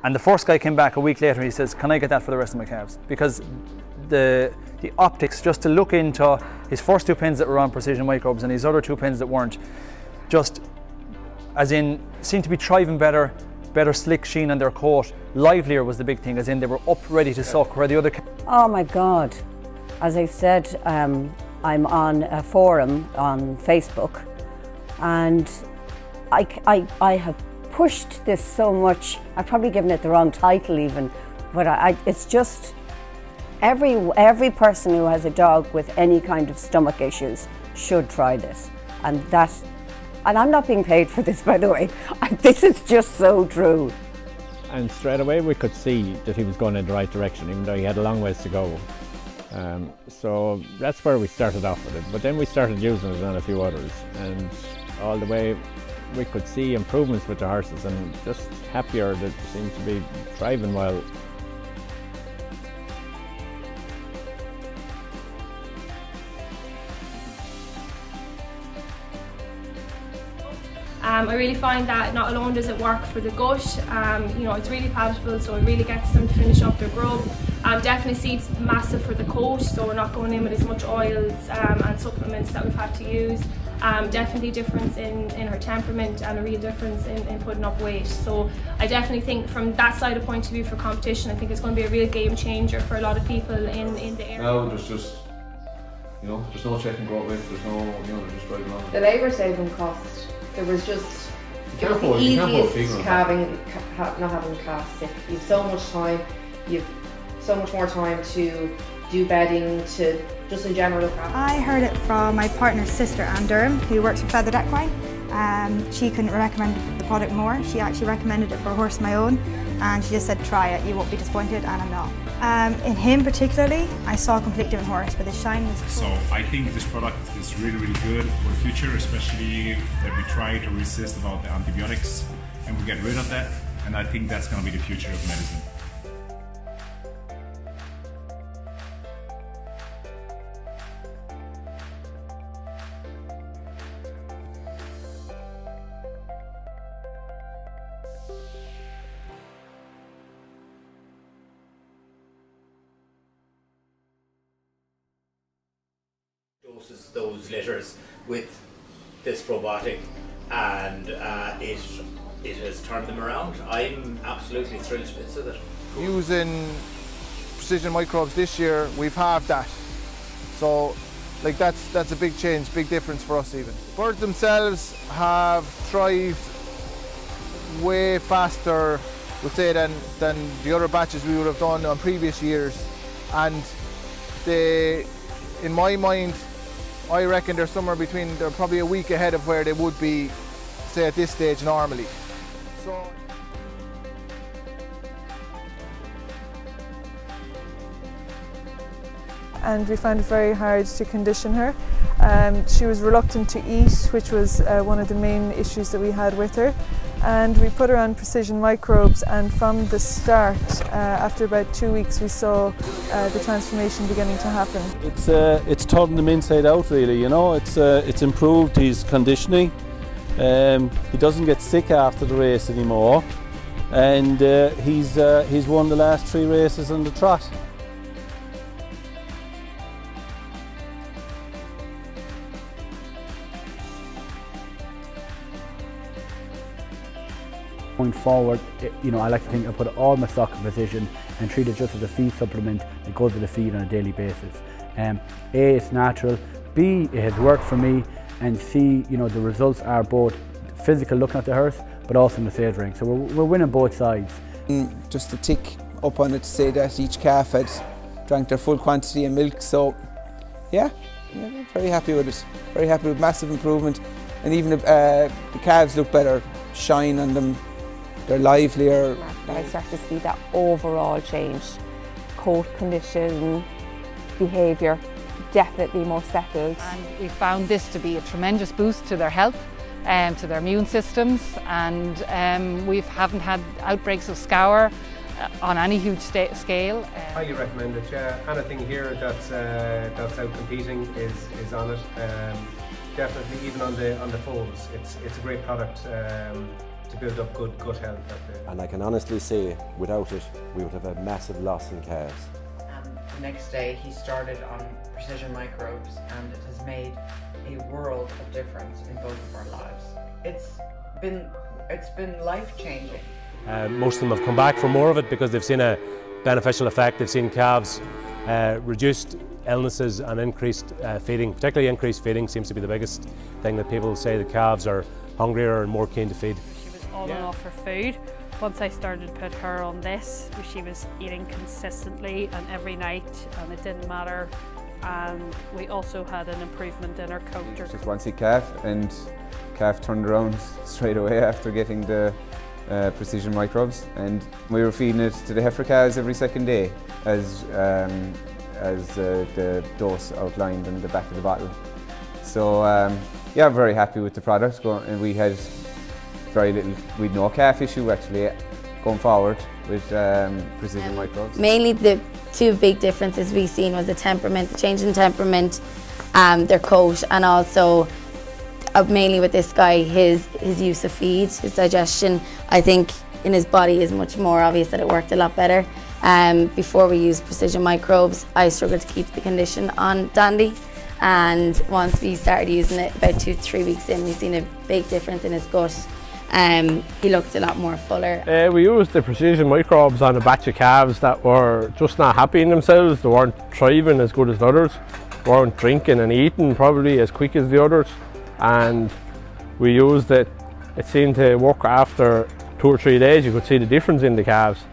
And the first guy came back a week later and he says, can I get that for the rest of my calves? Because the optics, just to look into his first 2 pens that were on Precision Microbes and his other 2 pens that weren't, just as in seemed to be thriving better slick sheen on their coat, livelier was the big thing, as in they were up ready to suck, where the other... Oh my God. As I said, I'm on a forum on Facebook, and I have pushed this so much. I've probably given it the wrong title even, but it's just every person who has a dog with any kind of stomach issues should try this, and I'm not being paid for this, by the way. This is just so true. And straight away we could see that he was going in the right direction, even though he had a long ways to go. So that's where we started off with it. But then we started using it on a few others, and all the way we could see improvements with the horses, and just happier that seemed to be thriving well. I really find that not alone does it work for the gut, you know, it's really palatable, so it really gets them to finish up their grub. Definitely seeds massive for the coat, so we're not going in with as much oils and supplements that we've had to use. Definitely difference in her temperament, and a real difference in putting up weight. So I definitely think from that side of point of view for competition, I think it's going to be a real game changer for a lot of people in the area. Now there's just, you know, there's no checking growth weight, there's no, you know, they're just driving on. The labour saving cost, there was just the easiest calving, not having calves sick. You've so much time, you've so much more time to do bedding, to just in general look after. I heard it from my partner's sister, Anne Durham, who works for Feathered Equine. She couldn't recommend the product more. She actually recommended it for a horse of my own, and she just said, try it, you won't be disappointed, and I'm not. In him particularly, I saw a completely different horse, but his shine was cool. So I think this product is really, really good for the future, especially that we try to resist about the antibiotics and we get rid of that, and I think that's going to be the future of medicine. Doses those litters with this probiotic, and it has turned them around. I'm absolutely thrilled to bits with it. Cool. Using Precision Microbes this year, we've halved that. So like that's a big change, big difference for us even. Birds themselves have thrived way faster, we'll say, than the other batches we would have done on previous years, and they, in my mind, I reckon they're somewhere between, they're probably a week ahead of where they would be, say, at this stage normally. So, and we found it very hard to condition her. She was reluctant to eat, which was one of the main issues that we had with her. And we put her on Precision Microbes, and from the start, after about 2 weeks, we saw the transformation beginning to happen. It's turned him inside out, really. You know, it's improved his conditioning. He doesn't get sick after the race anymore, and he's won the last 3 races on the trot. Going forward, you know, I like to think I put all my stock in Precision and treat it just as a feed supplement that goes with the feed on a daily basis. A, it's natural, B, it has worked for me, and C, you know, the results are both physical looking at the horse, but also in the sales rank. So we're winning both sides. Just to tick up on it to say that each calf had drank their full quantity of milk, so yeah, very happy with it. Very happy with massive improvement, and even the calves look better, shine on them. They're livelier. I start to see that overall change. Coat condition, behaviour, definitely more settled. And we found this to be a tremendous boost to their health, to their immune systems, and we haven't had outbreaks of scour on any huge scale. Highly recommend it, yeah. Anything here that's out competing is on it. Definitely, even on the foals, it's a great product. build up good gut health. And I can honestly say, without it, we would have a massive loss in calves. The next day he started on Precision Microbes, and it has made a world of difference in both of our lives. It's been life-changing. Most of them have come back for more of it because they've seen a beneficial effect. They've seen calves reduced illnesses and increased feeding. Particularly increased feeding seems to be the biggest thing that people say. The calves are hungrier and more keen to feed. She was on and off her food. Once I started to put her on this, she was eating consistently and every night, and it didn't matter. And we also had an improvement in her coat. Just one sick calf, and calf turned around straight away after getting the Precision Microbes, and we were feeding it to the heifer calves every second day as the dose outlined in the back of the bottle. So yeah, I'm very happy with the product, and we had very little, we'd no calf issue actually going forward with Precision Microbes. Mainly the two big differences we've seen was the temperament, the change in temperament, their coat, and also mainly with this guy, his use of feed, his digestion. I think in his body is much more obvious that it worked a lot better. Before we used Precision Microbes, I struggled to keep the condition on Dandy, and once we started using it, about 2 to 3 weeks in, we've seen a big difference in his gut. He looked a lot more fuller. We used the Precision Microbes on a batch of calves that were just not happy in themselves. They weren't thriving as good as the others, weren't drinking and eating probably as quick as the others, and we used it. It seemed to work after 2 or 3 days. You could see the difference in the calves.